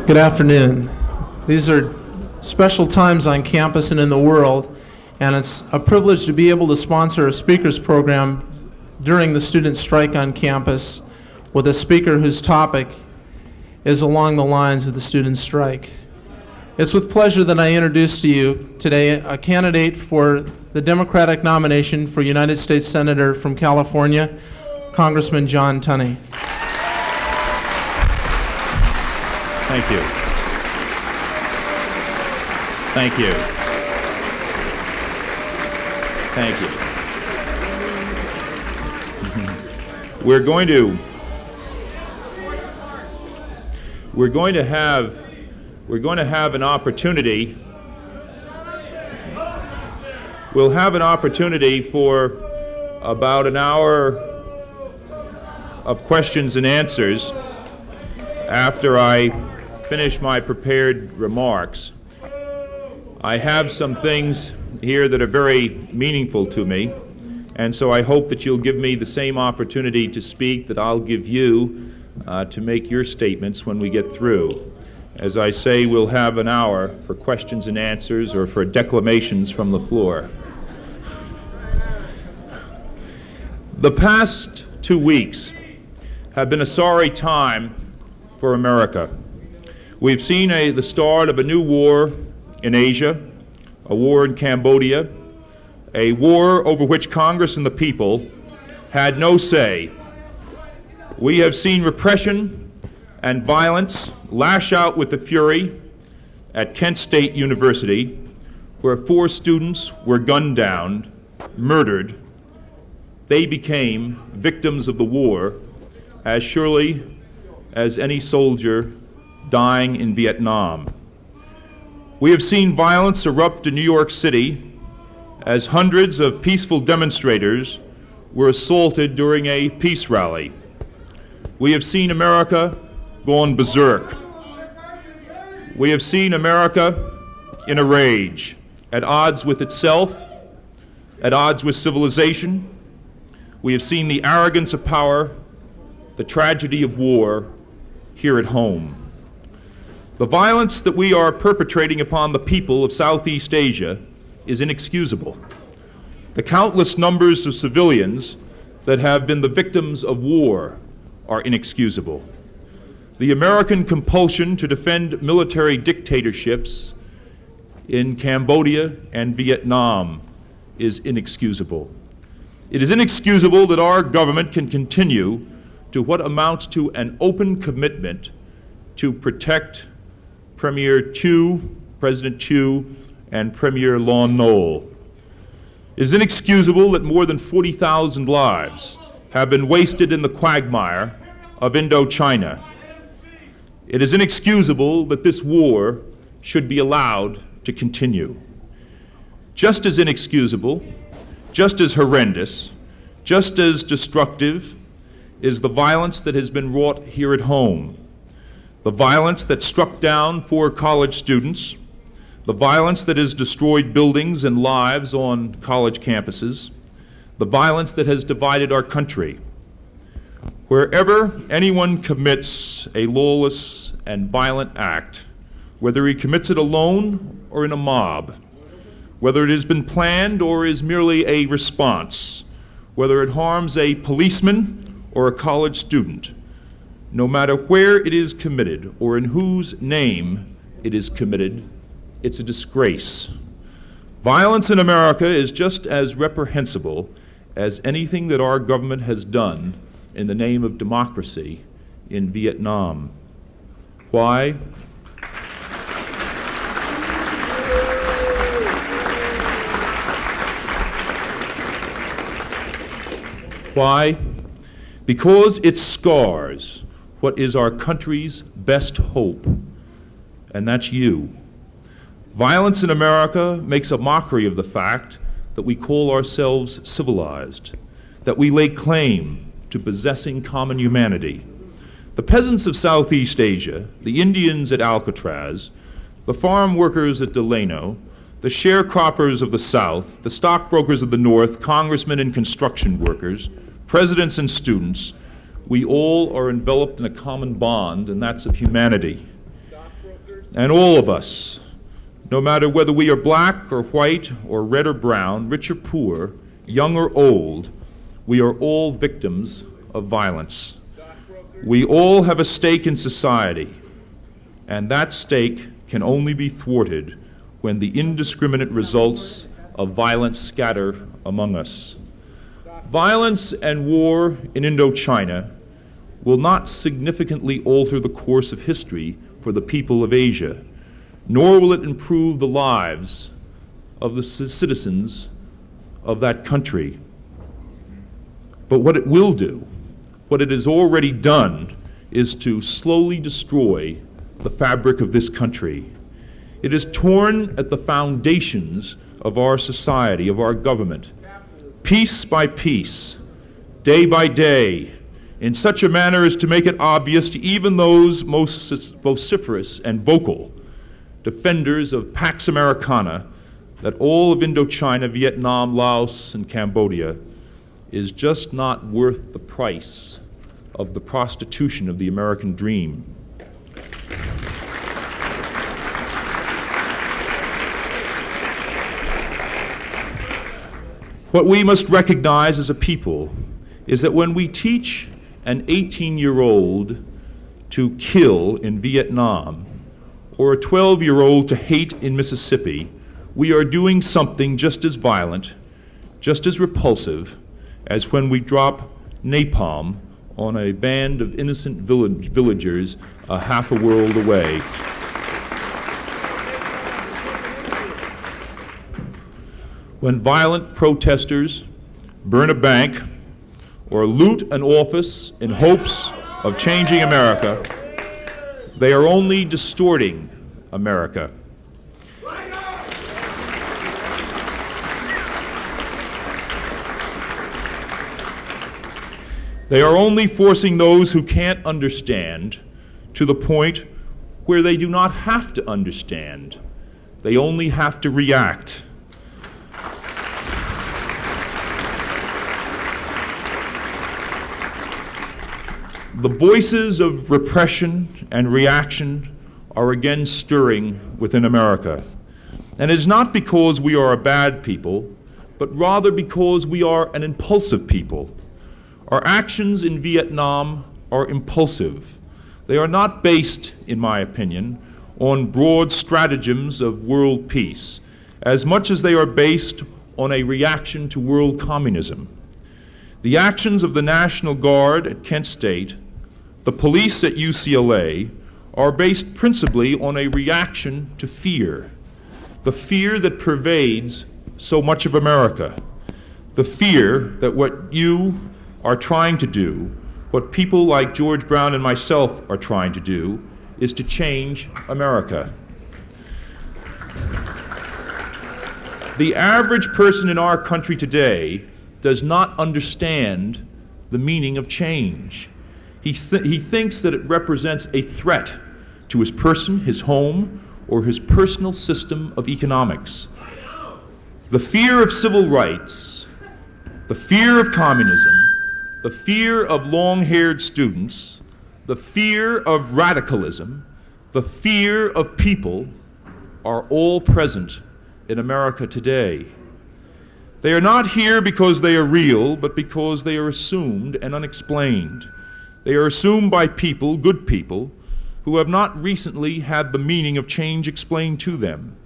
Good afternoon. These are special times on campus and in the world, and it's a privilege to be able to sponsor a speakers program during the student strike on campus with a speaker whose topic is along the lines of the student strike. It's with pleasure that I introduce to you today a candidate for the Democratic nomination for United States Senator from California, Congressman John Tunney. Thank you. Thank you. Thank you. We're going to have an opportunity. We'll have an opportunity for about an hour of questions and answers after I finish my prepared remarks. I have some things here that are very meaningful to me, and so I hope that you'll give me the same opportunity to speak that I'll give you to make your statements when we get through. As I say, we'll have an hour for questions and answers or for declamations from the floor. The past 2 weeks have been a sorry time for America. We've seen the start of a new war in Asia, a war in Cambodia, a war over which Congress and the people had no say. We have seen repression and violence lash out with the fury at Kent State University, where 4 students were gunned down, murdered. They became victims of the war as surely as any soldier dying in Vietnam. We have seen violence erupt in New York City as hundreds of peaceful demonstrators were assaulted during a peace rally. We have seen America gone berserk. We have seen America in a rage, at odds with itself, at odds with civilization. We have seen the arrogance of power, the tragedy of war here at home. The violence that we are perpetrating upon the people of Southeast Asia is inexcusable. The countless numbers of civilians that have been the victims of war are inexcusable. The American compulsion to defend military dictatorships in Cambodia and Vietnam is inexcusable. It is inexcusable that our government can continue to what amounts to an open commitment to protect President Chu, and Premier Lon Nol. It is inexcusable that more than 40,000 lives have been wasted in the quagmire of Indochina. It is inexcusable that this war should be allowed to continue. Just as inexcusable, just as horrendous, just as destructive is the violence that has been wrought here at home. The violence that struck down 4 college students, the violence that has destroyed buildings and lives on college campuses, the violence that has divided our country. Wherever anyone commits a lawless and violent act, whether he commits it alone or in a mob, whether it has been planned or is merely a response, whether it harms a policeman or a college student, no matter where it is committed or in whose name it is committed, it's a disgrace. Violence in America is just as reprehensible as anything that our government has done in the name of democracy in Vietnam. Why? Why? Because it scars what is our country's best hope, and that's you. Violence in America makes a mockery of the fact that we call ourselves civilized, that we lay claim to possessing common humanity. The peasants of Southeast Asia, the Indians at Alcatraz, the farm workers at Delano, the sharecroppers of the South, the stockbrokers of the North, congressmen and construction workers, presidents and students, we all are enveloped in a common bond, and that's of humanity. And all of us, no matter whether we are black or white or red or brown, rich or poor, young or old, we are all victims of violence. We all have a stake in society, and that stake can only be thwarted when the indiscriminate results of violence scatter among us. Violence and war in Indochina will not significantly alter the course of history for the people of Asia, nor will it improve the lives of the citizens of that country. But what it will do, what it has already done, is to slowly destroy the fabric of this country. It has torn at the foundations of our society, of our government, piece by piece, day by day, in such a manner as to make it obvious to even those most vociferous and vocal defenders of Pax Americana that all of Indochina, Vietnam, Laos, and Cambodia is just not worth the price of the prostitution of the American dream. What we must recognize as a people is that when we teach an 18-year-old to kill in Vietnam or a 12-year-old to hate in Mississippi, we are doing something just as violent, just as repulsive as when we drop napalm on a band of innocent villagers a half a world away. When violent protesters burn a bank or loot an office in hopes of changing America, they are only distorting America. They are only forcing those who can't understand to the point where they do not have to understand. They only have to react. The voices of repression and reaction are again stirring within America. And it is not because we are a bad people, but rather because we are an impulsive people. Our actions in Vietnam are impulsive. They are not based, in my opinion, on broad stratagems of world peace, as much as they are based on a reaction to world communism. The actions of the National Guard at Kent State, the police at UCLA, are based principally on a reaction to fear, the fear that pervades so much of America, the fear that what you are trying to do, what people like George Brown and myself are trying to do, is to change America. The average person in our country today does not understand the meaning of change. He thinks that it represents a threat to his person, his home, or his personal system of economics. The fear of civil rights, the fear of communism, the fear of long-haired students, the fear of radicalism, the fear of people are all present in America today. They are not here because they are real, but because they are assumed and unexplained. They are assumed by people, good people, who have not recently had the meaning of change explained to them.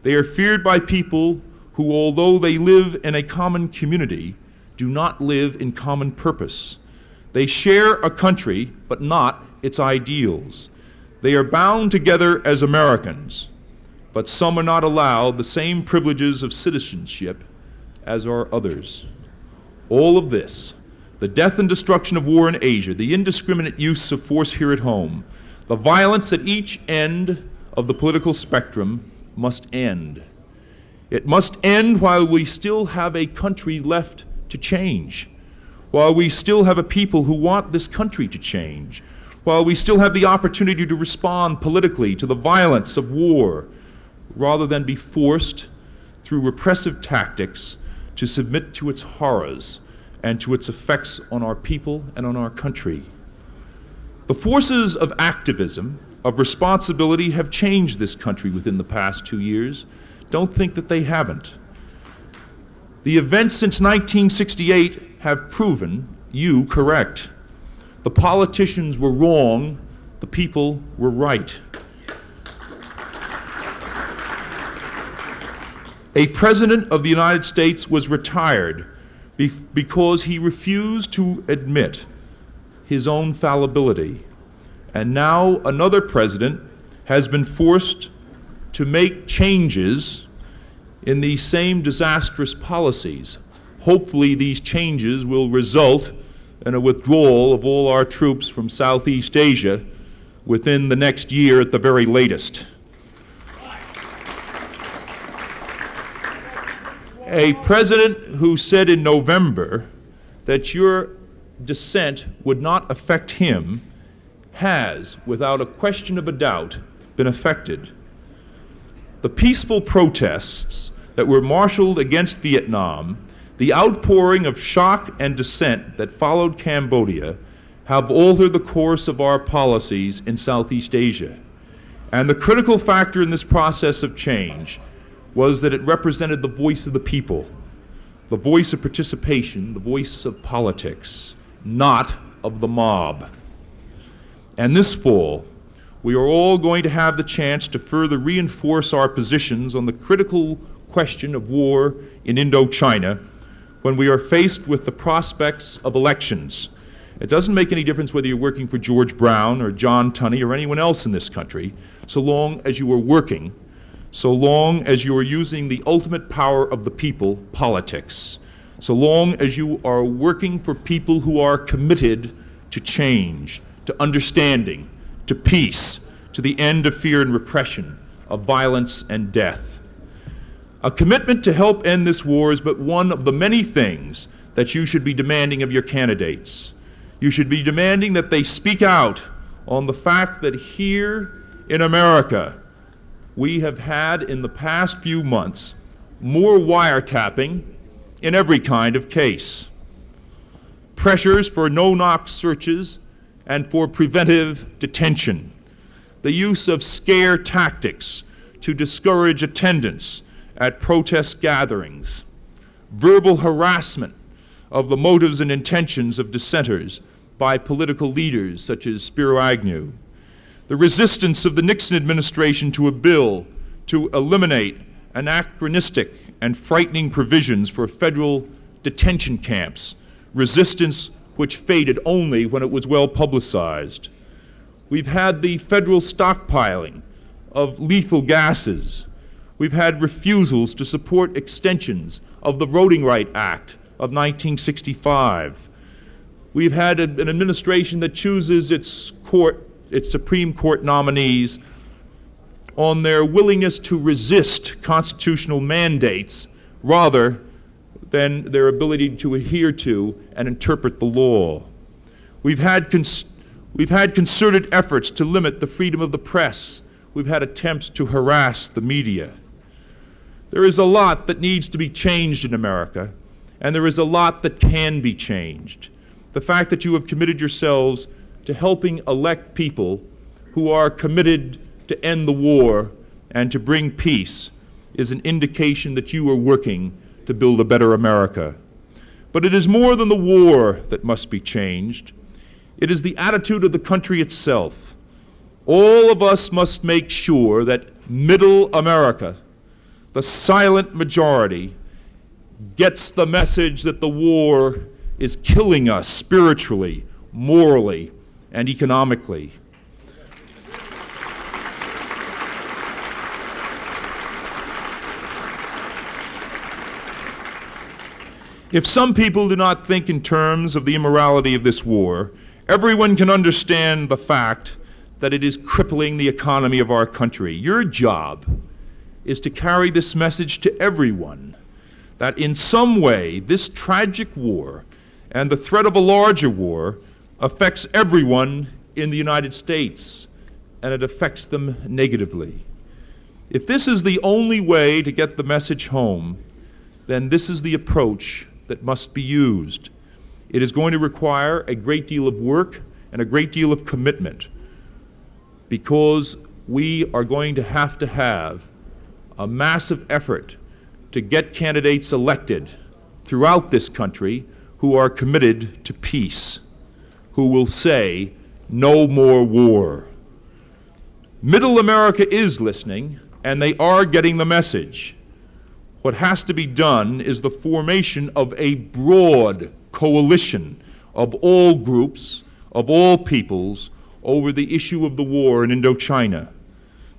They are feared by people who, although they live in a common community, do not live in common purpose. They share a country, but not its ideals. They are bound together as Americans, but some are not allowed the same privileges of citizenship as are others. All of this, the death and destruction of war in Asia, the indiscriminate use of force here at home, the violence at each end of the political spectrum must end. It must end while we still have a country left to change, while we still have a people who want this country to change, while we still have the opportunity to respond politically to the violence of war, rather than be forced through repressive tactics to submit to its horrors and to its effects on our people and on our country. The forces of activism of responsibility have changed this country within the past 2 years. Don't think that they haven't. The events since 1968 have proven you correct. The politicians were wrong, the people were right. A president of the United States was retired because he refused to admit his own fallibility. And now another president has been forced to make changes in these same disastrous policies. Hopefully these changes will result in a withdrawal of all our troops from Southeast Asia within the next year at the very latest. A president who said in November that your dissent would not affect him has, without a question of a doubt, been affected. The peaceful protests that were marshaled against Vietnam, the outpouring of shock and dissent that followed Cambodia, have altered the course of our policies in Southeast Asia. And the critical factor in this process of change was that it represented the voice of the people, the voice of participation, the voice of politics, not of the mob. And this fall, we are all going to have the chance to further reinforce our positions on the critical question of war in Indochina when we are faced with the prospects of elections. It doesn't make any difference whether you're working for George Brown or John Tunney or anyone else in this country, so long as you are working, so long as you are using the ultimate power of the people, politics, so long as you are working for people who are committed to change, to understanding, to peace, to the end of fear and repression, of violence and death. A commitment to help end this war is but one of the many things that you should be demanding of your candidates. You should be demanding that they speak out on the fact that here in America, we have had in the past few months more wiretapping in every kind of case. Pressures for no-knock searches and for preventive detention. The use of scare tactics to discourage attendance at protest gatherings. Verbal harassment of the motives and intentions of dissenters by political leaders such as Spiro Agnew. The resistance of the Nixon administration to a bill to eliminate anachronistic and frightening provisions for federal detention camps, resistance which faded only when it was well publicized. We've had the federal stockpiling of lethal gases. We've had refusals to support extensions of the Voting Rights Act of 1965. We've had an administration that chooses its Supreme Court nominees on their willingness to resist constitutional mandates rather than their ability to adhere to and interpret the law. We've had concerted efforts to limit the freedom of the press. We've had attempts to harass the media. There is a lot that needs to be changed in America, and there is a lot that can be changed. The fact that you have committed yourselves to helping elect people who are committed to end the war and to bring peace is an indication that you are working to build a better America. But it is more than the war that must be changed. It is the attitude of the country itself. All of us must make sure that middle America, the silent majority, gets the message that the war is killing us spiritually, morally, and economically. If some people do not think in terms of the immorality of this war, everyone can understand the fact that it is crippling the economy of our country. Your job is to carry this message to everyone, that in some way this tragic war and the threat of a larger war affects everyone in the United States, and it affects them negatively. If this is the only way to get the message home, then this is the approach that must be used. It is going to require a great deal of work and a great deal of commitment. because we are going to have a massive effort to get candidates elected throughout this country who are committed to peace, who will say, no more war. Middle America is listening, and they are getting the message. What has to be done is the formation of a broad coalition of all groups, of all peoples, over the issue of the war in Indochina.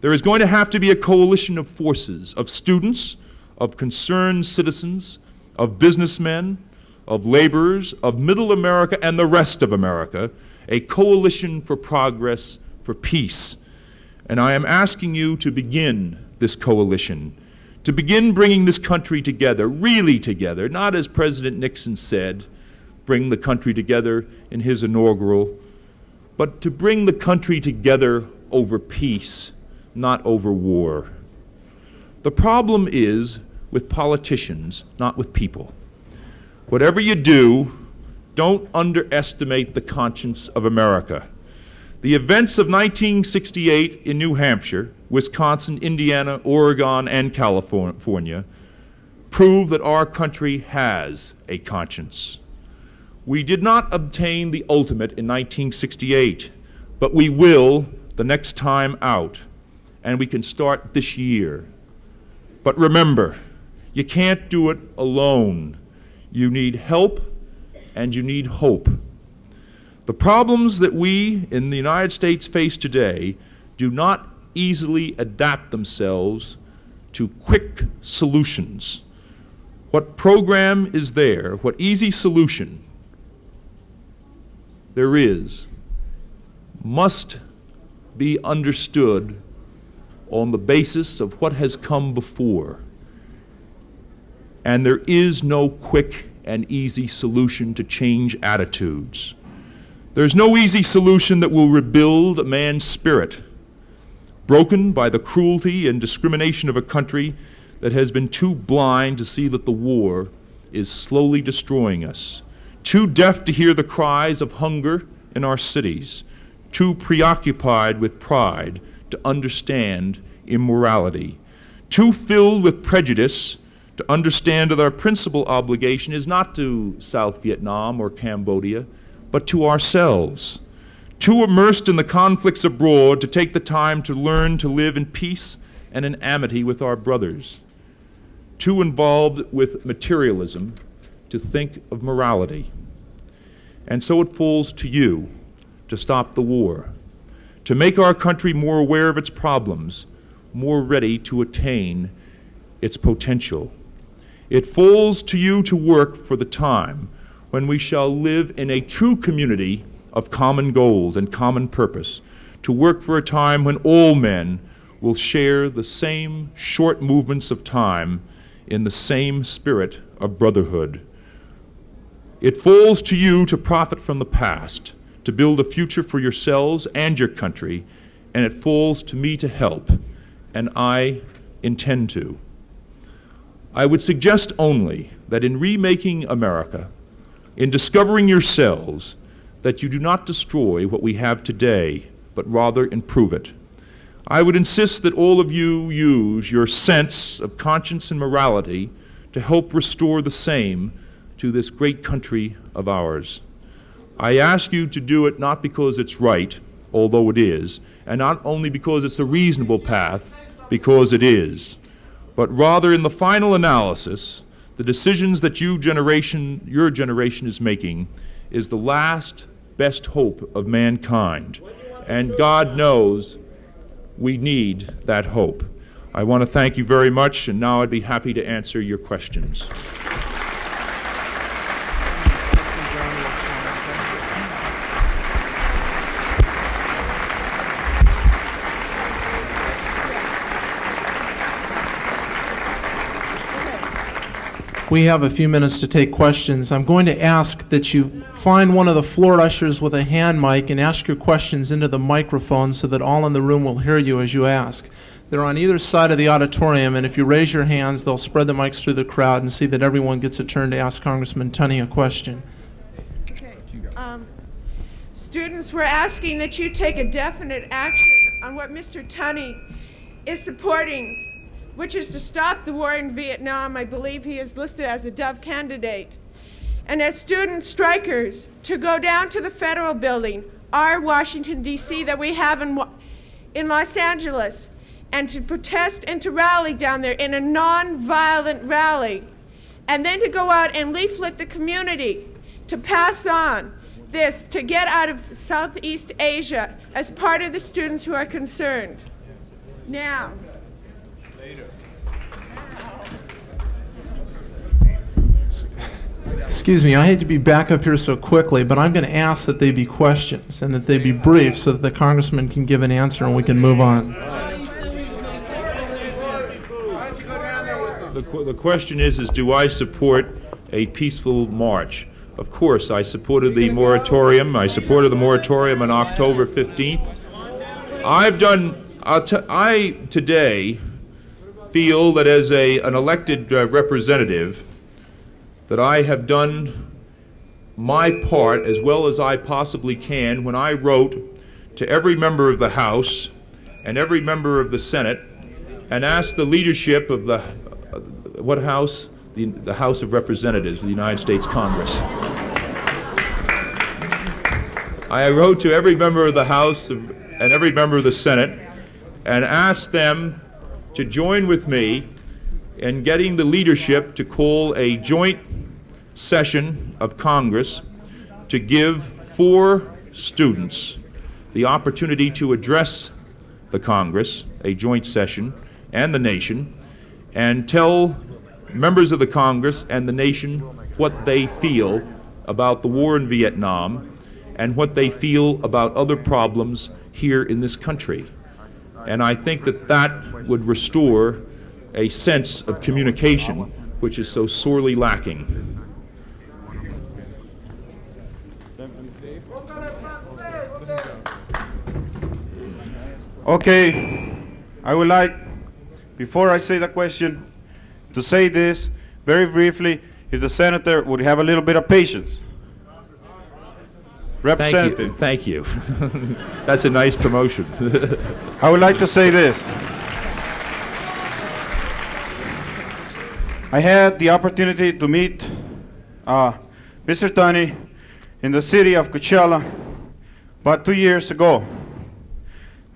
There is going to have to be a coalition of forces, of students, of concerned citizens, of businessmen, of laborers, of Middle America and the rest of America, a coalition for progress, for peace. And I am asking you to begin this coalition, to begin bringing this country together, really together, not as President Nixon said, bring the country together in his inaugural, but to bring the country together over peace, not over war. The problem is with politicians, not with people. Whatever you do, don't underestimate the conscience of America. The events of 1968 in New Hampshire, Wisconsin, Indiana, Oregon, and California prove that our country has a conscience. We did not obtain the ultimate in 1968, but we will the next time out, and we can start this year. But remember, you can't do it alone. You need help, and you need hope. The problems that we in the United States face today do not easily adapt themselves to quick solutions. What program is there, what easy solution there is, must be understood on the basis of what has come before. And there is no quick and easy solution to change attitudes. There's no easy solution that will rebuild a man's spirit, broken by the cruelty and discrimination of a country that has been too blind to see that the war is slowly destroying us, too deaf to hear the cries of hunger in our cities, too preoccupied with pride to understand immorality, too filled with prejudice to understand that our principal obligation is not to South Vietnam or Cambodia, but to ourselves, too immersed in the conflicts abroad to take the time to learn to live in peace and in amity with our brothers, too involved with materialism to think of morality. And so it falls to you to stop the war, to make our country more aware of its problems, more ready to attain its potential. It falls to you to work for the time when we shall live in a true community of common goals and common purpose, to work for a time when all men will share the same short movements of time in the same spirit of brotherhood. It falls to you to profit from the past, to build a future for yourselves and your country, and it falls to me to help, and I intend to. I would suggest only that in remaking America, in discovering yourselves, that you do not destroy what we have today, but rather improve it. I would insist that all of you use your sense of conscience and morality to help restore the same to this great country of ours. I ask you to do it not because it's right, although it is, and not only because it's a reasonable path, because it is, but rather in the final analysis, the decisions that your generation is making is the last best hope of mankind. And God knows we need that hope. I want to thank you very much, and now I'd be happy to answer your questions. We have a few minutes to take questions. I'm going to ask that you find one of the floor ushers with a hand mic and ask your questions into the microphone so that all in the room will hear you as you ask. They're on either side of the auditorium, and if you raise your hands, they'll spread the mics through the crowd and see that everyone gets a turn to ask Congressman Tunney a question. Okay. Students, we're asking that you take a definite action on what Mr. Tunney is supporting, which is to stop the war in Vietnam. I believe he is listed as a Dove candidate. And as student strikers, to go down to the federal building, our Washington, D.C., that we have in Los Angeles, and to protest and to rally down there in a non-violent rally, and then to go out and leaflet the community, to pass on this, to get out of Southeast Asia as part of the students who are concerned. Now. Excuse me, I hate to be back up here so quickly, but I'm going to ask that they be questions and that they be brief so that the congressman can give an answer and we can move on. The question is do I support a peaceful march? Of course, I supported the moratorium. I supported the moratorium on October 15th. I today feel that as an elected representative, that I have done my part as well as I possibly can when I wrote to every member of the House and every member of the Senate and asked the leadership of the, what House? The House of Representatives of the United States Congress. I wrote to every member of the House and every member of the Senate and asked them to join with me in getting the leadership to call a joint session of Congress to give 4 students the opportunity to address the Congress, a joint session, and the nation, and tell members of the Congress and the nation what they feel about the war in Vietnam and what they feel about other problems here in this country. And I think that that would restore a sense of communication which is so sorely lacking. Okay, I would like, before I say the question, to say this very briefly, if the senator would have a little bit of patience. Representative. Thank you. That's a nice promotion. I would like to say this. I had the opportunity to meet Mr. Tunney in the city of Coachella about 2 years ago.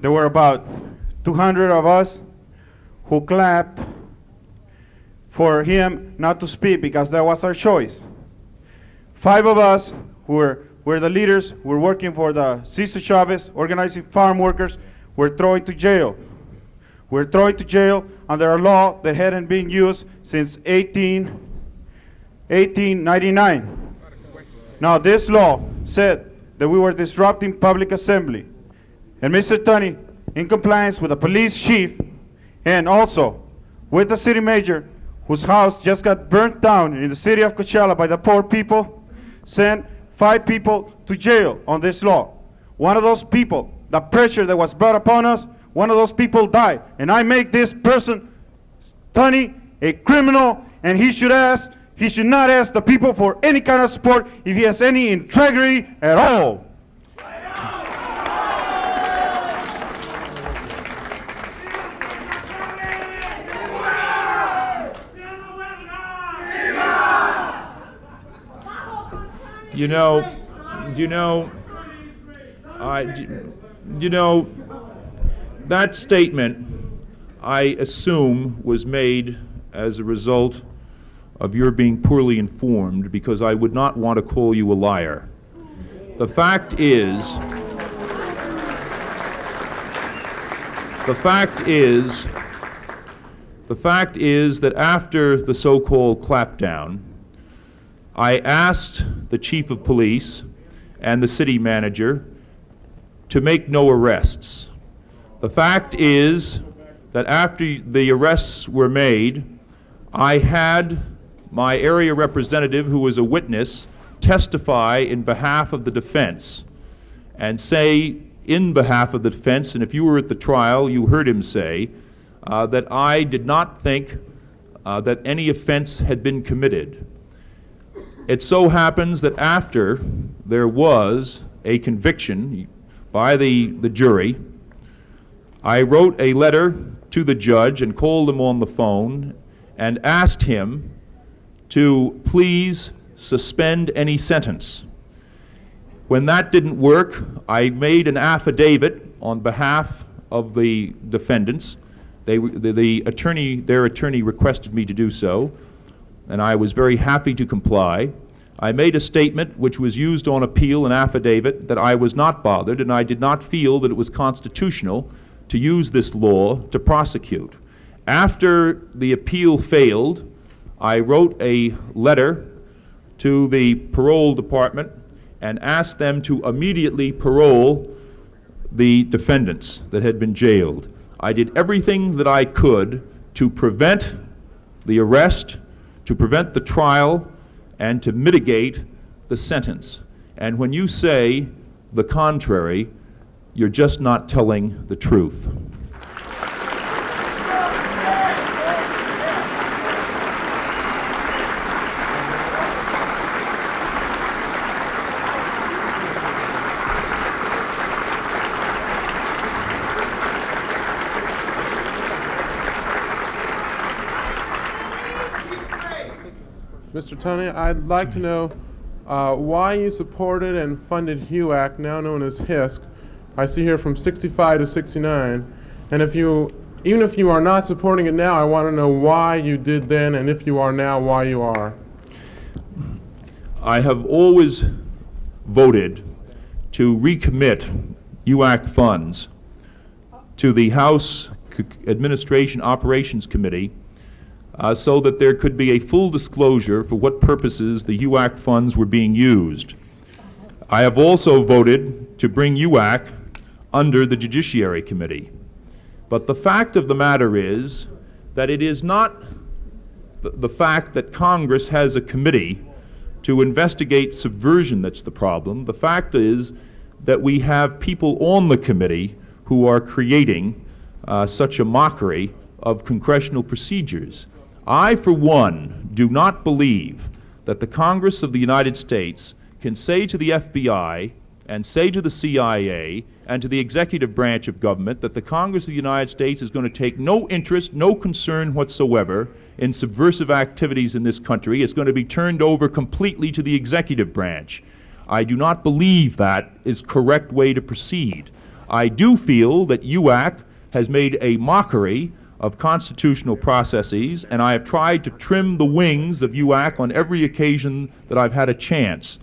There were about 200 of us who clapped for him not to speak because that was our choice. 5 of us who were the leaders, who were working for the Cesar Chavez, organizing farm workers, were thrown to jail. We're thrown to jail under a law that hadn't been used since 1899. Now this law said that we were disrupting public assembly. And Mr. Tunney, in compliance with the police chief and also with the city major, whose house just got burnt down in the city of Coachella by the poor people, sent 5 people to jail on this law. One of those people, the pressure that was brought upon us, one of those people died. And I make this person, Tunney, a criminal, and he should not ask the people for any kind of support if he has any integrity at all. That statement, I assume, was made as a result of your being poorly informed, because I would not want to call you a liar. The fact is that after the so-called clapdown, I asked the chief of police and the city manager to make no arrests. The fact is that after the arrests were made, I had my area representative, who was a witness, testify in behalf of the defense and say in behalf of the defense, and if you were at the trial, you heard him say that I did not think that any offense had been committed. It so happens that after there was a conviction by the jury, I wrote a letter to the judge and called him on the phone and asked him to please suspend any sentence. When that didn't work, I made an affidavit on behalf of the defendants. Their attorney requested me to do so, and I was very happy to comply. I made a statement which was used on appeal, an affidavit, that I was not bothered and I did not feel that it was constitutional to use this law to prosecute. After the appeal failed, I wrote a letter to the parole department and asked them to immediately parole the defendants that had been jailed. I did everything that I could to prevent the arrest, to prevent the trial, and to mitigate the sentence. And when you say the contrary, you're just not telling the truth. Mr. Tunney, I'd like to know why you supported and funded HUAC, now known as HISC. I see here from 65 to 69. And even if you are not supporting it now, I want to know why you did then, and if you are now, why you are. I have always voted to recommit UAC funds to the House Administration Operations Committee so that there could be a full disclosure for what purposes the UAC funds were being used. I have also voted to bring UAC under the Judiciary Committee. But the fact of the matter is that it is not the fact that Congress has a committee to investigate subversion that's the problem. The fact is that we have people on the committee who are creating such a mockery of congressional procedures. I, for one, do not believe that the Congress of the United States can say to the FBI and say to the CIA and to the executive branch of government that the Congress of the United States is going to take no interest, no concern whatsoever in subversive activities in this country. It's going to be turned over completely to the executive branch. I do not believe that is the correct way to proceed. I do feel that UAC has made a mockery of constitutional processes, and I have tried to trim the wings of UAC on every occasion that I've had a chance.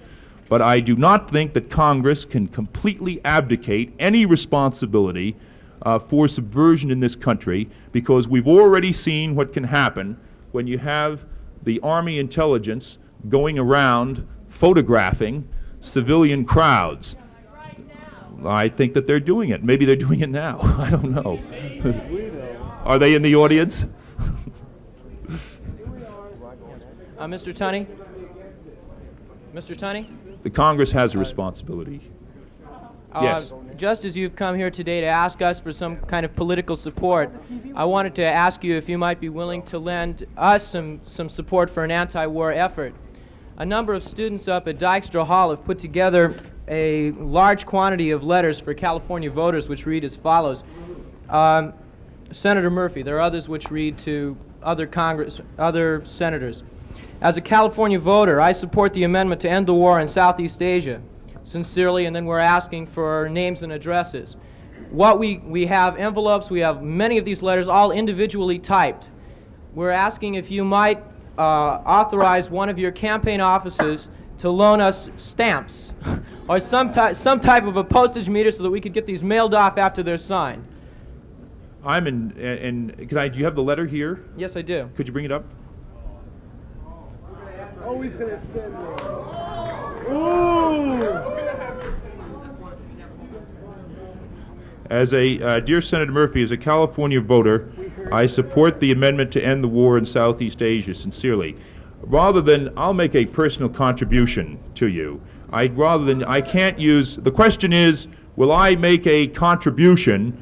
But I do not think that Congress can completely abdicate any responsibility for subversion in this country, because we've already seen what can happen when you have the Army intelligence going around photographing civilian crowds. I think that they're doing it. Maybe they're doing it now. I don't know. Are they in the audience? Mr. Tunney? Mr. Tunney? The Congress has a responsibility. Yes. Just as you've come here today to ask us for some kind of political support, I wanted to ask you if you might be willing to lend us some support for an anti-war effort. A number of students up at Dykstra Hall have put together a large quantity of letters for California voters which read as follows. Senator Murphy, there are others which read to other senators. As a California voter, I support the amendment to end the war in Southeast Asia. Sincerely, and then we're asking for names and addresses. We have envelopes, we have many of these letters, all individually typed. We're asking if you might authorize one of your campaign offices to loan us stamps or some type of a postage meter so that we could get these mailed off after they're signed. Do you have the letter here? Yes, I do. Could you bring it up? Oh, he's going to send it. Ooh! As a, dear Senator Murphy, as a California voter, I support the amendment to end the war in Southeast Asia, sincerely. Rather than, I'll make a personal contribution to you. I can't use, the question is, will I make a contribution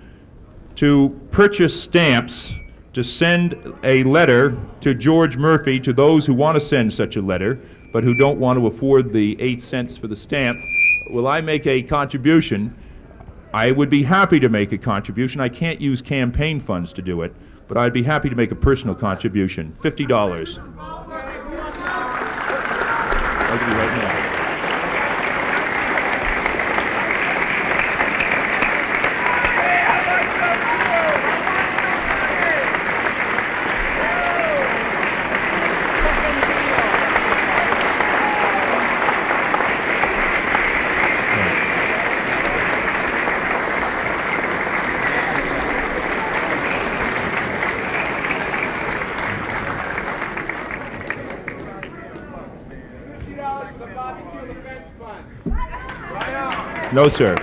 to purchase stamps to send a letter to George Murphy, to those who want to send such a letter, but who don't want to afford the 8 cents for the stamp, will I make a contribution? I would be happy to make a contribution. I can't use campaign funds to do it, but I'd be happy to make a personal contribution, $50. I'll give you right now. No, sir.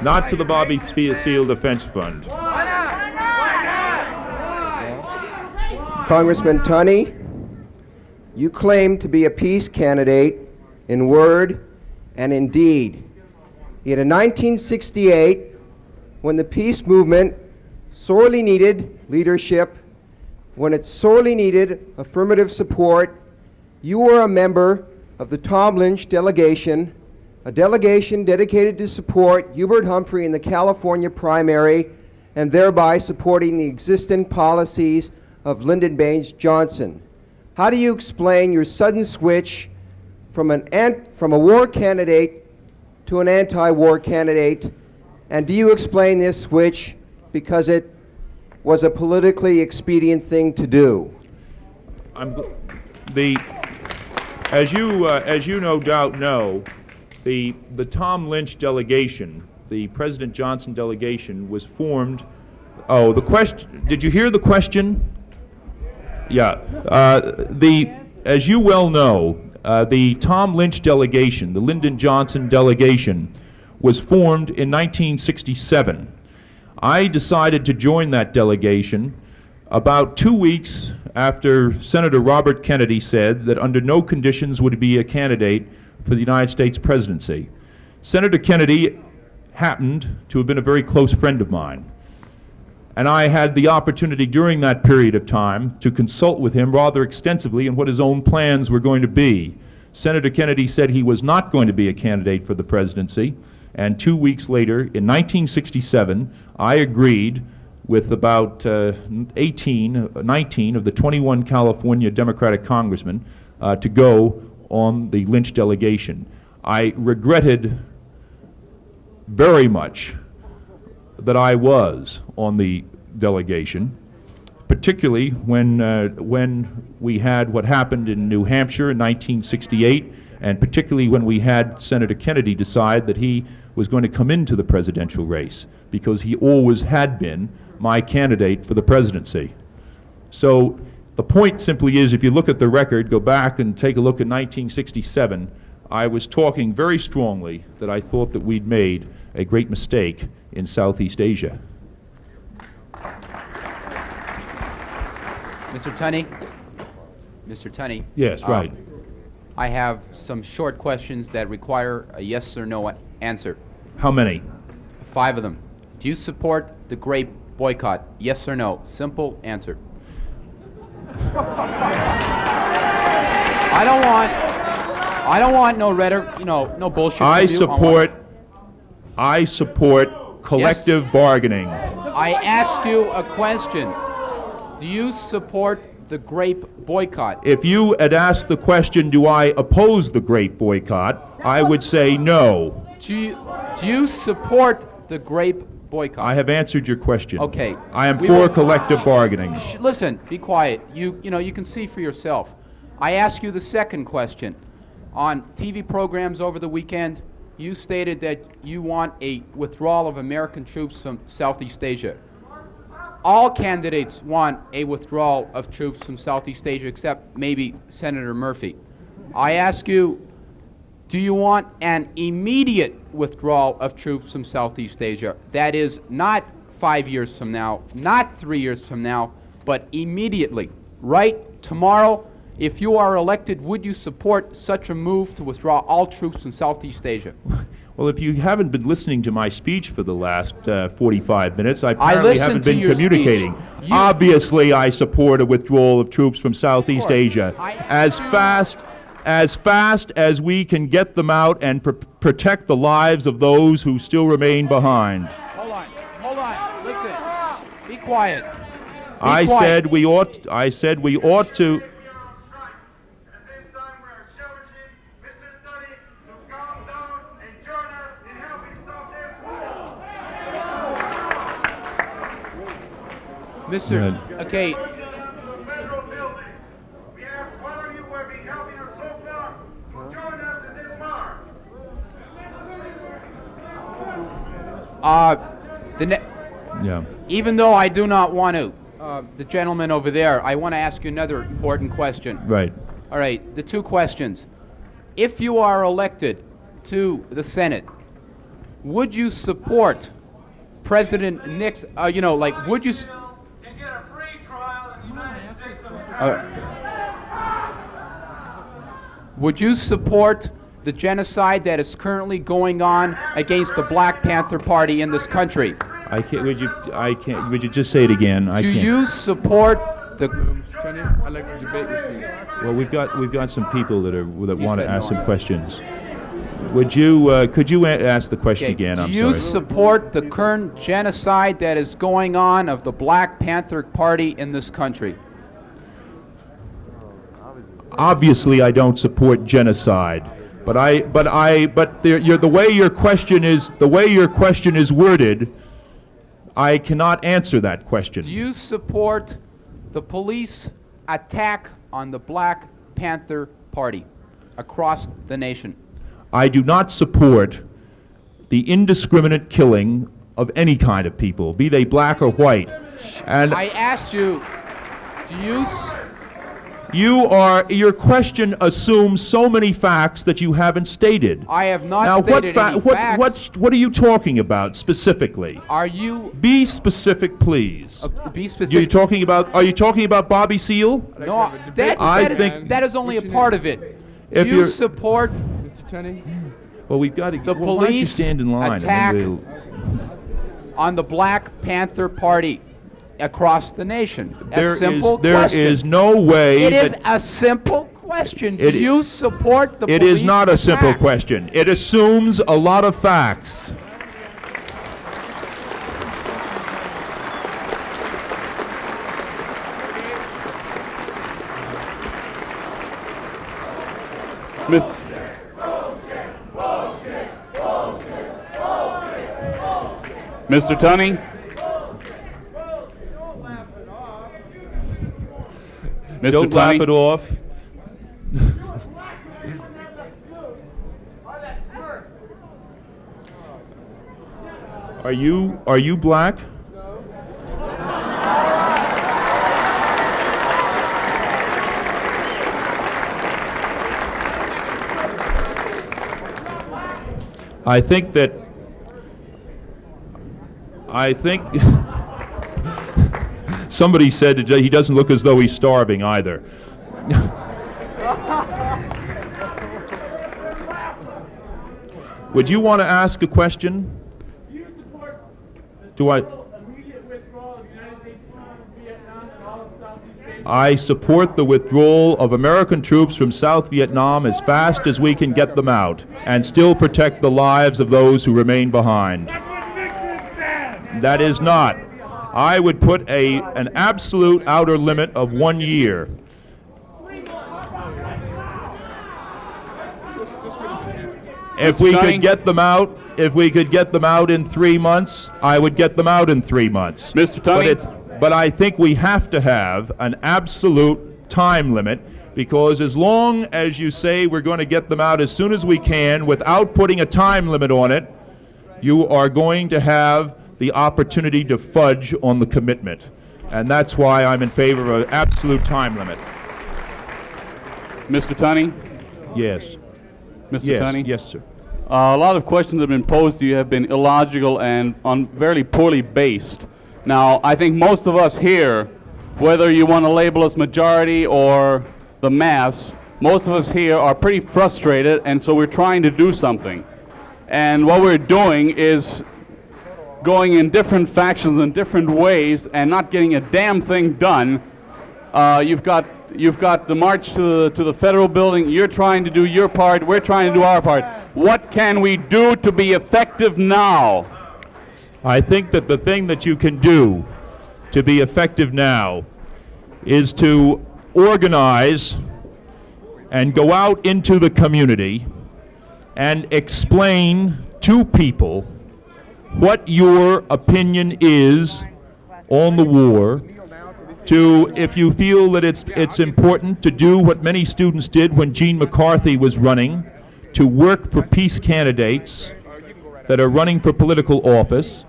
Not to the Bobby Seale Defense Fund. Congressman Tunney, you claim to be a peace candidate in word and in deed. Yet in 1968, when the peace movement sorely needed leadership, when it sorely needed affirmative support, you were a member of the Tom Lynch delegation, a delegation dedicated to support Hubert Humphrey in the California primary and thereby supporting the existing policies of Lyndon Baines Johnson. How do you explain your sudden switch from a war candidate to an anti-war candidate, and do you explain this switch because it was a politically expedient thing to do? As you no doubt know, the Tom Lynch delegation, the President Johnson delegation, was formed. Oh, the question. Did you hear the question? Yeah. As you well know, the Tom Lynch delegation, the Lyndon Johnson delegation, was formed in 1967. I decided to join that delegation about 2 weeks after Senator Robert Kennedy said that under no conditions would he be a candidate for the United States presidency. Senator Kennedy happened to have been a very close friend of mine, and I had the opportunity during that period of time to consult with him rather extensively on what his own plans were going to be. Senator Kennedy said he was not going to be a candidate for the presidency, and 2 weeks later, in 1967, I agreed with about 19 of the 21 California Democratic congressmen to go on the Lynch delegation. I regretted very much that I was on the delegation, particularly when we had what happened in New Hampshire in 1968, and particularly when we had Senator Kennedy decide that he was going to come into the presidential race, because he always had been my candidate for the presidency. So the point simply is, if you look at the record, go back and take a look at 1967, I was talking very strongly that I thought that we'd made a great mistake in Southeast Asia. Mr. Tunney? Mr. Tunney? Yes, right. I have some short questions that require a yes or no answer. How many? 5 of them. Do you support the grape boycott? Yes or no? Simple answer. I don't want no rhetoric, no bullshit. I support collective bargaining. I ask you a question. Do you support the grape boycott? If you had asked the question, do I oppose the grape boycott, I would say no. Do you support the grape boycott? I have answered your question. Okay. I am for collective bargaining. Listen, be quiet. You can see for yourself. I ask you the second question. On TV programs over the weekend, you stated that you want a withdrawal of American troops from Southeast Asia. All candidates want a withdrawal of troops from Southeast Asia, except maybe Senator Murphy. I ask you, do you want an immediate withdrawal of troops from Southeast Asia? That is, not 5 years from now, not 3 years from now, but immediately. Right? Tomorrow, if you are elected, would you support such a move to withdraw all troops from Southeast Asia? Well, if you haven't been listening to my speech for the last 45 minutes, I apparently haven't been communicating. Obviously, I support a withdrawal of troops from Southeast Asia as fast as we can get them out and protect the lives of those who still remain behind. Hold on, listen. Be quiet. I said we ought to. Mr. Okay. Yeah. Even though I do not want to, the gentleman over there, I want to ask you another important question. Right. All right, the two questions. If you are elected to the Senate, would you support President Nixon? Would you? Would you support the genocide that is currently going on against the Black Panther Party in this country? I can't. Would you just say it again? Do you support the? Tunney, I'd like to debate with you. Well, we've got some people that want to ask some questions. Would you? Could you ask the question again? I'm sorry. Do you support the current genocide that is going on of the Black Panther Party in this country? Obviously, I don't support genocide, but the way your question is worded, I cannot answer that question. Do you support the police attack on the Black Panther Party across the nation? I do not support the indiscriminate killing of any kind of people, be they black or white. And I asked you, do you? Your question assumes so many facts that you haven't stated. I have not stated any facts. What are you talking about specifically? Are you? Be specific, please. Be specific. Are you talking about Bobby Seale? No, that is only a part of it. Do you support Mr. Tunney? Well, we've got to. The police stand in line attack on the Black Panther Party across the nation? There is no way. It is a simple question. Do you support the police? It is not a simple question. It assumes a lot of facts. Mr. Tunney? Don't laugh it off. Are you black? I think somebody said that he doesn't look as though he's starving either. Would you want to ask a question? Do you support the immediate withdrawal of the United States troops from Vietnam and all of Southeast Asia? I support the withdrawal of American troops from South Vietnam as fast as we can get them out and still protect the lives of those who remain behind. That's what Nixon said! That is not. I would put an absolute outer limit of 1 year. If we could get them out, in 3 months, I would get them out in 3 months. Mr. Tunney? But I think we have to have an absolute time limit, because as long as you say we're going to get them out as soon as we can without putting a time limit on it, you are going to have the opportunity to fudge on the commitment. And that's why I'm in favor of an absolute time limit. Mr. Tunney? Yes. Mr. Tunney? Yes, sir. A lot of questions have been posed to you have been illogical and very poorly based. Now, I think most of us here, whether you want to label us majority or the mass, most of us here are pretty frustrated, and so we're trying to do something. And what we're doing is going in different factions in different ways and not getting a damn thing done You've got the march to the federal building. You're trying to do your part. We're trying to do our part. What can we do to be effective now? I think that the thing that you can do to be effective now is to organize and go out into the community and explain to people what your opinion is on the war, to, if you feel that it's important, to do what many students did when Gene McCarthy was running, to work for peace candidates that are running for political office,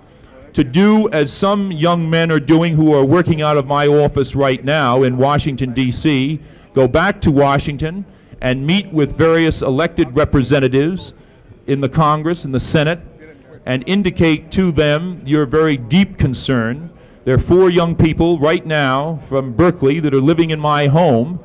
to do as some young men are doing who are working out of my office right now in Washington, D.C., go back to Washington and meet with various elected representatives in the Congress and the Senate and indicate to them your very deep concern. There are 4 young people right now from Berkeley that are living in my home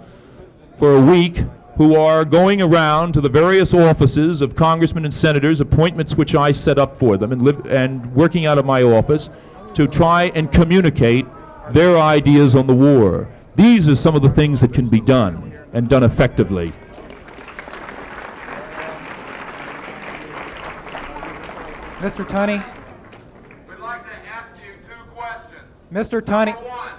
for a week who are going around to the various offices of congressmen and senators, appointments which I set up for them, and working out of my office to try and communicate their ideas on the war. These are some of the things that can be done, and done effectively. Mr. Tunney. We'd like to ask you 2 questions. Mr. Tunney. Number 1,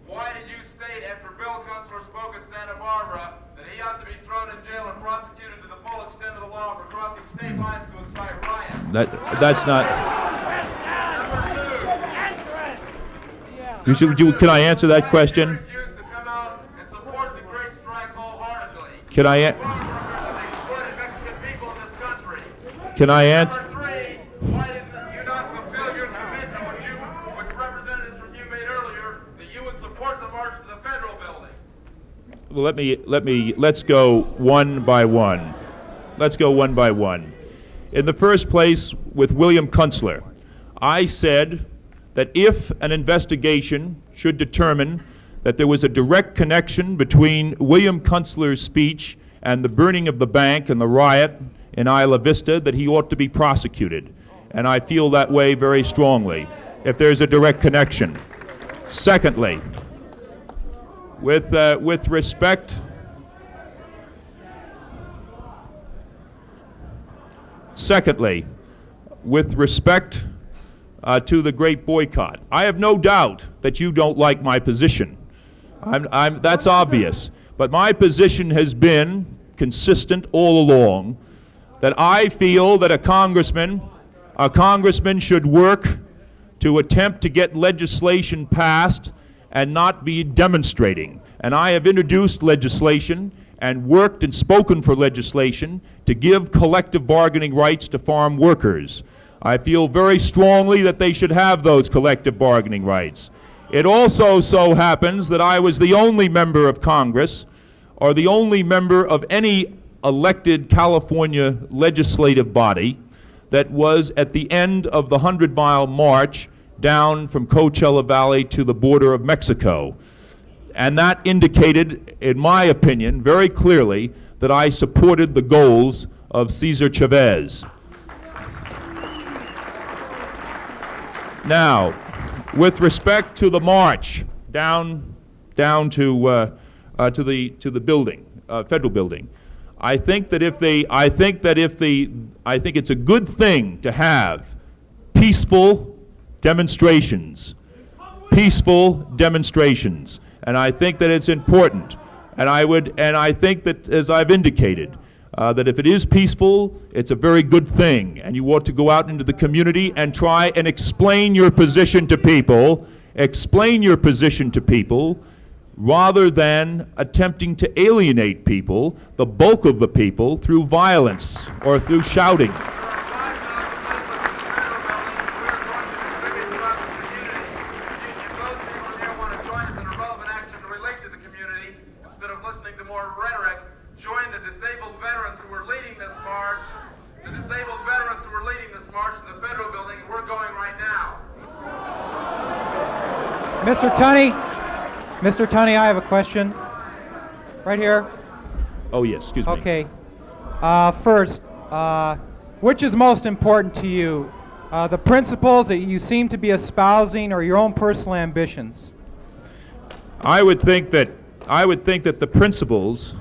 why did you state after Bill Kunstler spoke at Santa Barbara that he ought to be thrown in jail and prosecuted to the full extent of the law for crossing state lines to incite riots? That's not... Number 2, can I answer that question? refused to come out and support the Great Strike wholeheartedly. Can I answer? Number 3, why did you not fulfill your commitment which representatives from you made earlier that you would support the march to the federal building? Well, let's go one by one. Let's go one by one. In the first place, with William Kunstler, I said that if an investigation should determine that there was a direct connection between William Kunstler's speech and the burning of the bank and the riot in Isla Vista, that he ought to be prosecuted. And I feel that way very strongly, if there's a direct connection. Secondly, with respect to the great boycott, I have no doubt that you don't like my position. That's obvious. But my position has been consistent all along, that I feel that a congressman should work to attempt to get legislation passed and not be demonstrating. And I have introduced legislation and worked and spoken for legislation to give collective bargaining rights to farm workers. I feel very strongly that they should have those collective bargaining rights. It also so happens that I was the only member of Congress, or the only member of any elected California legislative body, that was at the end of the 100-mile march down from Coachella Valley to the border of Mexico. And that indicated, in my opinion, very clearly that I supported the goals of Cesar Chavez. Now, with respect to the march down to the building, federal building, I think it's a good thing to have peaceful demonstrations, and I think that it's important. And I think that, as I've indicated, that if it is peaceful, it's a very good thing, and you ought to go out into the community and try and explain your position to people, rather than attempting to alienate people, the bulk of the people, through violence or through shouting. Mr. Tunney, I have a question. Right here. Oh, yes, excuse me. Okay. First, which is most important to you? The principles that you seem to be espousing or your own personal ambitions? I would think that the principles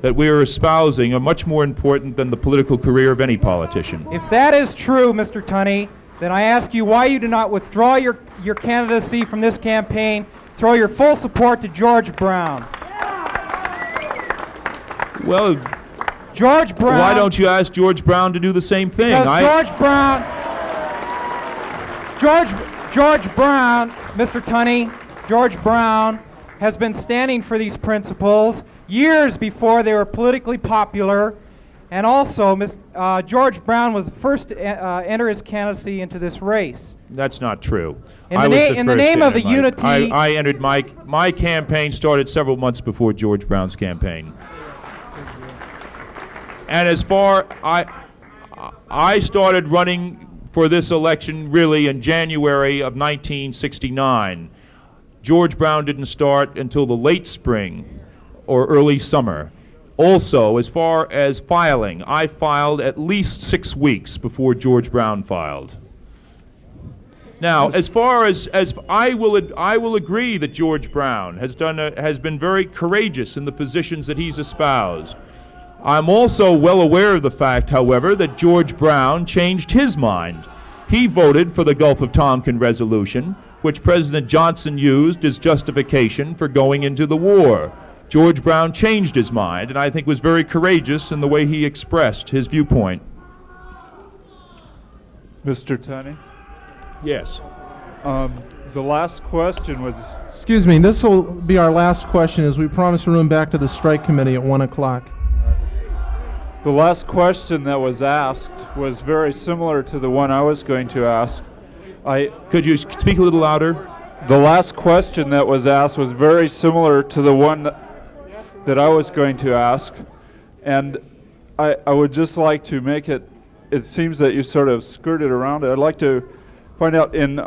that we are espousing are much more important than the political career of any politician. If that is true, Mr. Tunney, then I ask you why you do not withdraw your candidacy from this campaign, throw your full support to George Brown. Well, George Brown. Why don't you ask George Brown to do the same thing? Because George Brown, Mr. Tunney, George Brown has been standing for these principles years before they were politically popular, and also George Brown was the first to enter his candidacy into this race. That's not true. In the name of the unity... I entered my campaign started several months before George Brown's campaign. And as far, I started running for this election really in January of 1969. George Brown didn't start until the late spring or early summer. Also, as far as filing, I filed at least 6 weeks before George Brown filed. Now, as far as I will agree that George Brown has been very courageous in the positions that he's espoused. I'm also well aware of the fact, however, that George Brown changed his mind. He voted for the Gulf of Tonkin resolution, which President Johnson used as justification for going into the war. George Brown changed his mind, and I think was very courageous in the way he expressed his viewpoint. Mr. Tunney? Yes. The last question was... Excuse me, this will be our last question as we promise to room back to the strike committee at 1 o'clock. The last question that was asked was very similar to the one I was going to ask. Could you speak a little louder? The last question that was asked was very similar to the one that I was going to ask, and I would just like to make it, it seems that you sort of skirted around it. I'd like to find out, in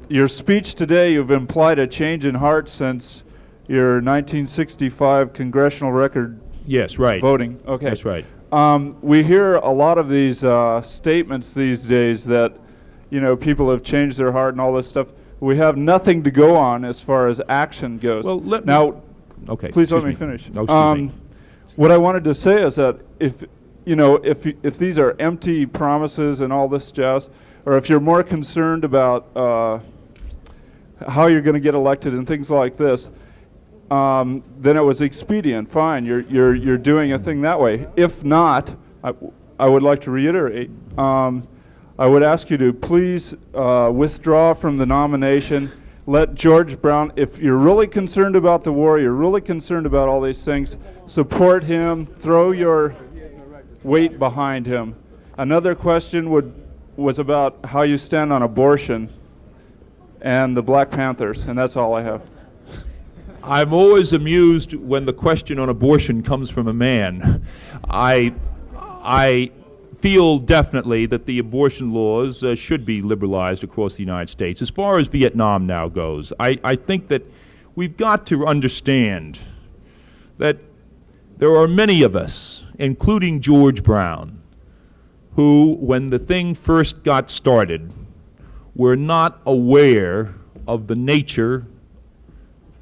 your speech today, you've implied a change in heart since your 1965 congressional record. Yes, right. Voting. Okay. That's right. We hear a lot of these statements these days that, you know, people have changed their heart and all this stuff. We have nothing to go on as far as action goes. Well, okay. Please let me finish. No, excuse me. What I wanted to say is that if these are empty promises and all this jazz, or if you're more concerned about how you're going to get elected and things like this, then it was expedient. Fine, you're doing a thing that way. If not, I would like to reiterate. I would ask you to please withdraw from the nomination. Let George Brown, if you're really concerned about the war, you're really concerned about all these things, support him, throw your weight behind him. Another question was about how you stand on abortion and the Black Panthers, and that's all I have. I'm always amused when the question on abortion comes from a man. I feel definitely that the abortion laws should be liberalized across the United States. As far as Vietnam now goes, I think that we've got to understand that there are many of us, including George Brown, who, when the thing first got started, were not aware of the nature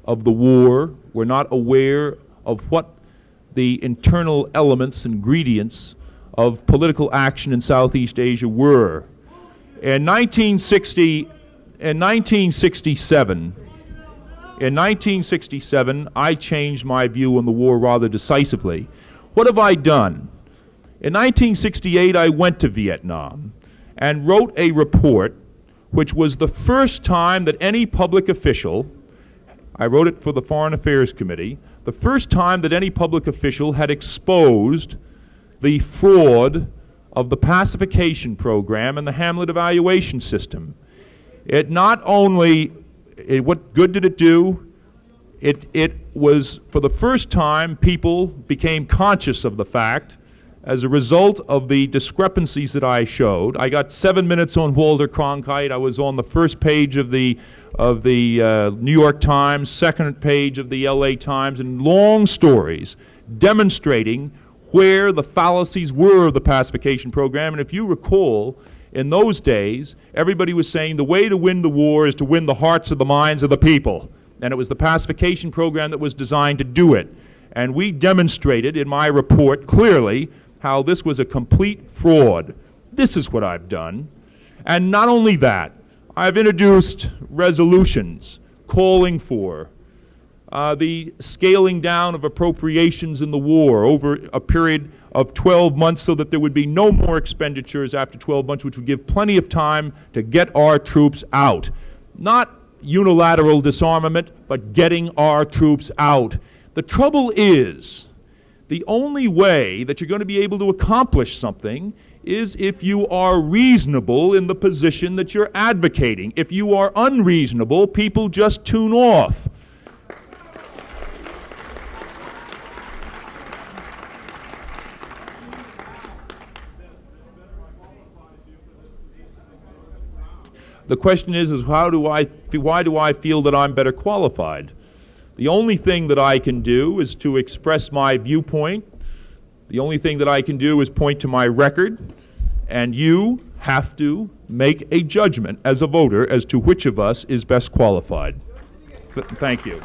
of the war, were not aware of what the internal elements, ingredients of political action in Southeast Asia were. In 1967, I changed my view on the war rather decisively. What have I done? In 1968, I went to Vietnam and wrote a report which was the first time that any public official, I wrote it for the Foreign Affairs Committee, the first time that any public official had exposed the fraud of the pacification program and the Hamlet evaluation system. It not only, what good did it do? It was, for the first time, people became conscious of the fact, as a result of the discrepancies that I showed. I got 7 minutes on Walter Cronkite. I was on the first page of the New York Times, second page of the LA Times, and long stories demonstrating where the fallacies were of the pacification program. And if you recall, in those days, everybody was saying the way to win the war is to win the hearts and the minds of the people. and it was the pacification program that was designed to do it. And we demonstrated in my report clearly how this was a complete fraud. This is what I've done. And not only that, I've introduced resolutions calling for the scaling down of appropriations in the war over a period of 12 months so that there would be no more expenditures after 12 months, which would give plenty of time to get our troops out. Not unilateral disarmament, but getting our troops out. The trouble is, the only way that you're going to be able to accomplish something is if you are reasonable in the position that you're advocating. If you are unreasonable, people just tune off. The question is why do I feel that I'm better qualified? The only thing that I can do is to express my viewpoint. The only thing that I can do is point to my record, and you have to make a judgment as a voter as to which of us is best qualified. Thank you.